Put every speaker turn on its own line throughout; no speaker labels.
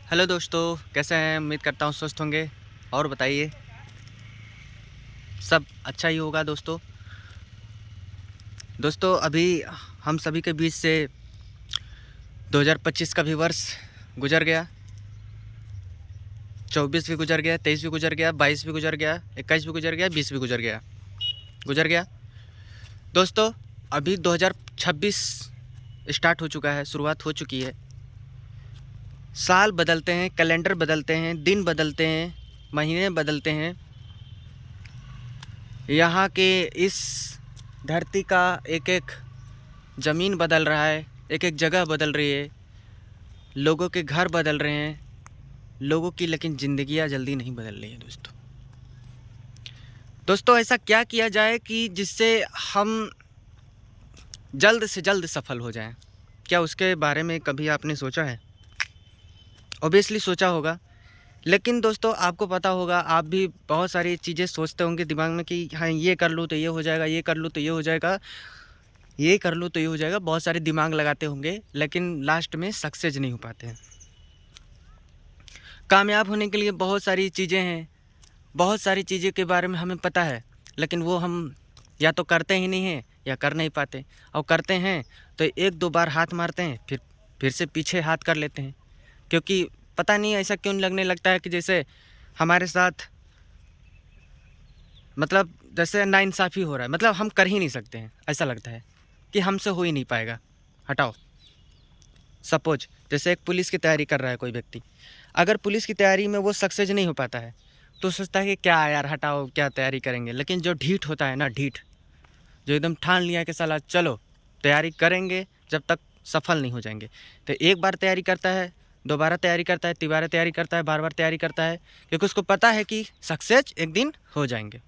Hello दोस्तों, कैसे हैं? उम्मीद करता हूँ स्वस्थ होंगे। और बताइए, सब अच्छा ही होगा दोस्तों। अभी हम सभी के बीच से 2025 का भी वर्ष गुजर गया। 24 भी गुजर गया, 23 भी गुजर गया, 22 भी गुजर गया, 21 भी गुजर गया, 20 भी गुजर गया दोस्तों। अभी 2026 स्टार्ट हो चुका है, शुरुआत हो चुकी है। साल बदलते हैं, कैलेंडर बदलते हैं, दिन बदलते हैं, महीने बदलते हैं। यहाँ के इस धरती का एक एक ज़मीन बदल रहा है, एक एक जगह बदल रही है, लोगों के घर बदल रहे हैं लोगों की, लेकिन ज़िंदगियाँ जल्दी नहीं बदल रही हैं दोस्तों। ऐसा क्या किया जाए कि जिससे हम जल्द से जल्द सफल हो जाएं? क्या उसके बारे में कभी आपने सोचा है? ऑब्वियसली सोचा होगा, लेकिन दोस्तों आपको पता होगा, आप भी बहुत सारी चीज़ें सोचते होंगे दिमाग में कि हाँ, ये कर लूँ तो ये हो जाएगा, ये कर लूँ तो ये हो जाएगा, ये कर लूँ तो ये हो जाएगा। बहुत सारे दिमाग लगाते होंगे, लेकिन लास्ट में सक्सेस नहीं हो पाते हैं। कामयाब होने के लिए बहुत सारी चीज़ें हैं, बहुत सारी चीज़ों के बारे में हमें पता है, लेकिन वो हम या तो करते ही नहीं हैं या कर नहीं पाते। और करते हैं तो एक दो बार हाथ मारते हैं, फिर से पीछे हाथ कर लेते हैं, क्योंकि पता नहीं ऐसा क्यों लगने लगता है कि जैसे हमारे साथ मतलब जैसे नाइंसाफ़ी हो रहा है, मतलब हम कर ही नहीं सकते हैं। ऐसा लगता है कि हमसे हो ही नहीं पाएगा। हटाओ, सपोज जैसे एक पुलिस की तैयारी कर रहा है कोई व्यक्ति, अगर पुलिस की तैयारी में वो सक्सेस नहीं हो पाता है तो सोचता है कि क्या यार, हटाओ, क्या तैयारी करेंगे। लेकिन जो ढीठ होता है ना, ढीठ, जो एकदम ठान लिया है कि साला चलो तैयारी करेंगे जब तक सफल नहीं हो जाएंगे, तो एक बार तैयारी करता है, दोबारा तैयारी करता है, तिबारा तैयारी करता है, बार बार तैयारी करता है, क्योंकि उसको पता है कि सक्सेस एक दिन हो जाएंगे।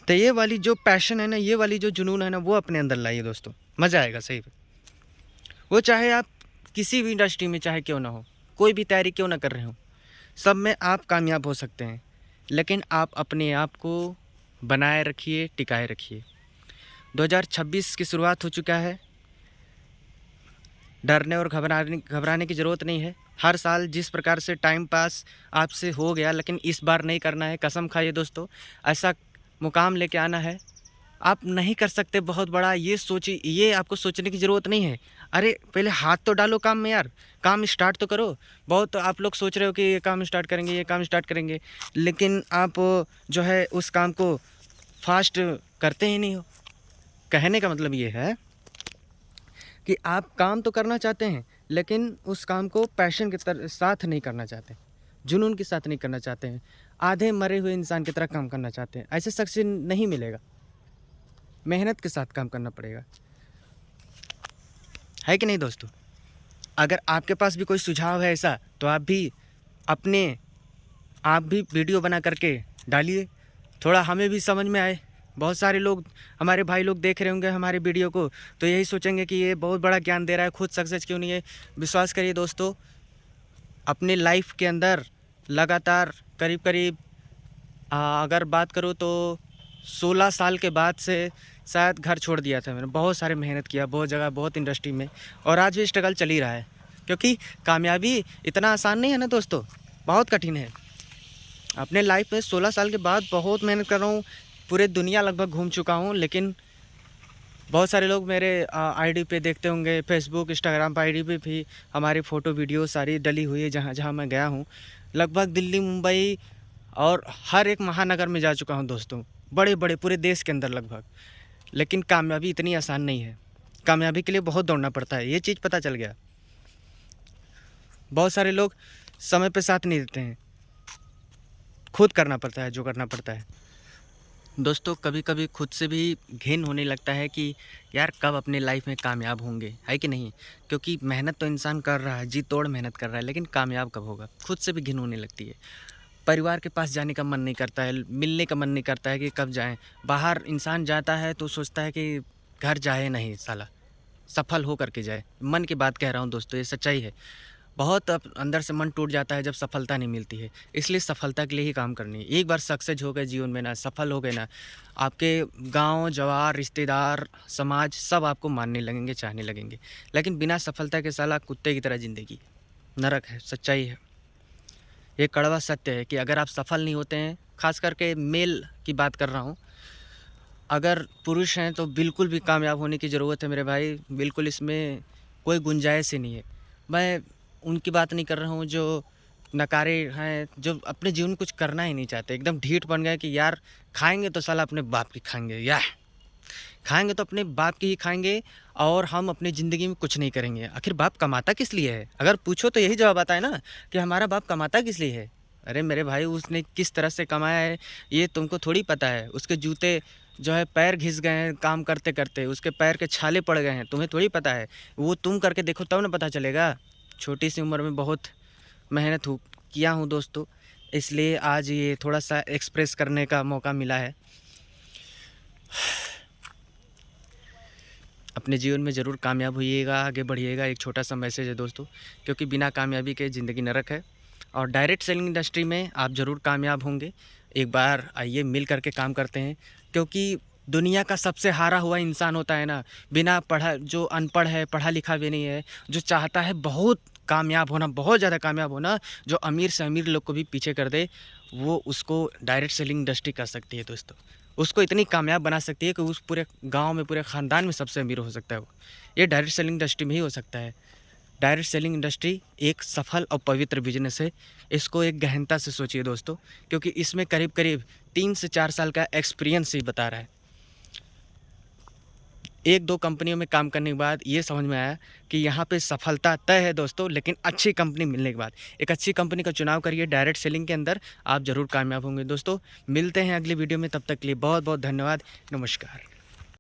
तो ये वाली जो पैशन है ना, ये वाली जो जुनून है ना, वो अपने अंदर लाइए दोस्तों, मज़ा आएगा सही में। वो चाहे आप किसी भी इंडस्ट्री में चाहे क्यों ना हो, कोई भी तैयारी क्यों ना कर रहे हो, सब में आप कामयाब हो सकते हैं। लेकिन आप अपने आप को बनाए रखिए, टिकाए रखिए। 2026 की शुरुआत हो चुका है। डरने और घबराने की ज़रूरत नहीं है। हर साल जिस प्रकार से टाइम पास आपसे हो गया, लेकिन इस बार नहीं करना है। कसम खाइए दोस्तों, ऐसा मुकाम लेके आना है। आप नहीं कर सकते बहुत बड़ा, ये सोचिए, ये आपको सोचने की ज़रूरत नहीं है। अरे पहले हाथ तो डालो काम में यार, काम स्टार्ट तो करो। बहुत आप लोग सोच रहे हो कि ये काम स्टार्ट करेंगे, ये काम स्टार्ट करेंगे, लेकिन आप जो है उस काम को फास्ट करते ही नहीं हो। कहने का मतलब ये है कि आप काम तो करना चाहते हैं, लेकिन उस काम को पैशन के साथ नहीं करना चाहते, जुनून के साथ नहीं करना चाहते हैं। आधे मरे हुए इंसान की तरह काम करना चाहते हैं। ऐसे सक्सेस नहीं मिलेगा, मेहनत के साथ काम करना पड़ेगा, है कि नहीं दोस्तों? अगर आपके पास भी कोई सुझाव है ऐसा, तो अपने आप भी वीडियो बना करके डालिए, थोड़ा हमें भी समझ में आए। बहुत सारे लोग, हमारे भाई लोग देख रहे होंगे हमारे वीडियो को, तो यही सोचेंगे कि ये बहुत बड़ा ज्ञान दे रहा है, खुद सक्सेस क्यों नहीं है। विश्वास करिए दोस्तों, अपने लाइफ के अंदर लगातार करीब करीब अगर बात करूँ तो 16 साल के बाद से शायद घर छोड़ दिया था मैंने। बहुत सारे मेहनत किया, बहुत जगह, बहुत इंडस्ट्री में, और आज भी स्ट्रगल चल ही रहा है, क्योंकि कामयाबी इतना आसान नहीं है ना दोस्तों, बहुत कठिन है। अपने लाइफ में 16 साल के बाद बहुत मेहनत कर रहा हूँ, पूरे दुनिया लगभग घूम चुका हूँ, लेकिन बहुत सारे लोग मेरे आईडी पे देखते होंगे, फेसबुक इंस्टाग्राम पर आईडी पे भी हमारी फ़ोटो वीडियो सारी डली हुई है। जहाँ जहाँ मैं गया हूँ, लगभग दिल्ली, मुंबई और हर एक महानगर में जा चुका हूँ दोस्तों, बड़े बड़े पूरे देश के अंदर लगभग। लेकिन कामयाबी इतनी आसान नहीं है, कामयाबी के लिए बहुत दौड़ना पड़ता है, ये चीज़ पता चल गया। बहुत सारे लोग समय पे साथ नहीं देते हैं, खुद करना पड़ता है जो करना पड़ता है दोस्तों। कभी कभी खुद से भी घिन होने लगता है कि यार कब अपने लाइफ में कामयाब होंगे, है कि नहीं? क्योंकि मेहनत तो इंसान कर रहा है, जी तोड़ मेहनत कर रहा है, लेकिन कामयाब कब होगा, खुद से भी घिन होने लगती है। परिवार के पास जाने का मन नहीं करता है, मिलने का मन नहीं करता है कि कब जाएं। बाहर इंसान जाता है तो सोचता है कि घर जाए नहीं साला, सफल हो करके जाए। मन की बात कह रहा हूँ दोस्तों, ये सच्चाई है। बहुत अंदर से मन टूट जाता है जब सफलता नहीं मिलती है। इसलिए सफलता के लिए ही काम करनी है। एक बार सक्सेस हो गए जीवन में ना, सफल हो गए ना, आपके गांव जवार, रिश्तेदार, समाज सब आपको मानने लगेंगे, चाहने लगेंगे। लेकिन बिना सफलता के साला कुत्ते की तरह ज़िंदगी। नरक है, सच्चाई है। ये कड़वा सत्य है कि अगर आप सफल नहीं होते हैं, खास करके मेल की बात कर रहा हूँ, अगर पुरुष हैं तो बिल्कुल भी कामयाब होने की ज़रूरत है मेरे भाई, बिल्कुल इसमें कोई गुंजाइश ही नहीं है। मैं उनकी बात नहीं कर रहा हूँ जो नकारे हैं, जो अपने जीवन में कुछ करना ही नहीं चाहते, एकदम ढीठ बन गए कि यार खाएंगे तो साला अपने बाप की खाएंगे, या खाएंगे तो अपने बाप की ही खाएंगे, और हम अपनी ज़िंदगी में कुछ नहीं करेंगे। आखिर बाप कमाता किस लिए है? अगर पूछो तो यही जवाब आता है ना कि हमारा बाप कमाता किस लिए है। अरे मेरे भाई, उसने किस तरह से कमाया है ये तुमको थोड़ी पता है। उसके जूते जो है पैर घिस गए हैं काम करते करते, उसके पैर के छाले पड़ गए हैं, तुम्हें थोड़ी पता है। वो तुम करके देखो तब ना पता चलेगा। छोटी सी उम्र में बहुत मेहनत किया हूँ दोस्तों, इसलिए आज ये थोड़ा सा एक्सप्रेस करने का मौका मिला है। अपने जीवन में ज़रूर कामयाब होइएगा, आगे बढ़िएगा, एक छोटा सा मैसेज है दोस्तों, क्योंकि बिना कामयाबी के ज़िंदगी नरक है। और डायरेक्ट सेलिंग इंडस्ट्री में आप ज़रूर कामयाब होंगे। एक बार आइए मिल करके काम करते हैं, क्योंकि दुनिया का सबसे हारा हुआ इंसान होता है ना, बिना पढ़ा, जो अनपढ़ है, पढ़ा लिखा भी नहीं है, जो चाहता है बहुत कामयाब होना, बहुत ज़्यादा कामयाब होना, जो अमीर से अमीर लोग को भी पीछे कर दे, वो उसको डायरेक्ट सेलिंग इंडस्ट्री कर सकती है दोस्तों। उसको इतनी कामयाब बना सकती है कि उस पूरे गांव में, पूरे ख़ानदान में सबसे अमीर हो सकता है वो। ये डायरेक्ट सेलिंग इंडस्ट्री में ही हो सकता है। डायरेक्ट सेलिंग इंडस्ट्री एक सफल और पवित्र बिजनेस है। इसको एक गहनता से सोचिए दोस्तों, क्योंकि इसमें करीब करीब 3 से 4 साल का एक्सपीरियंस ही बता रहा है। 1-2 कंपनियों में काम करने के बाद ये समझ में आया कि यहाँ पे सफलता तय है दोस्तों, लेकिन अच्छी कंपनी मिलने के बाद। एक अच्छी कंपनी का चुनाव करिए डायरेक्ट सेलिंग के अंदर, आप ज़रूर कामयाब होंगे दोस्तों। मिलते हैं अगली वीडियो में, तब तक के लिए बहुत बहुत धन्यवाद। नमस्कार।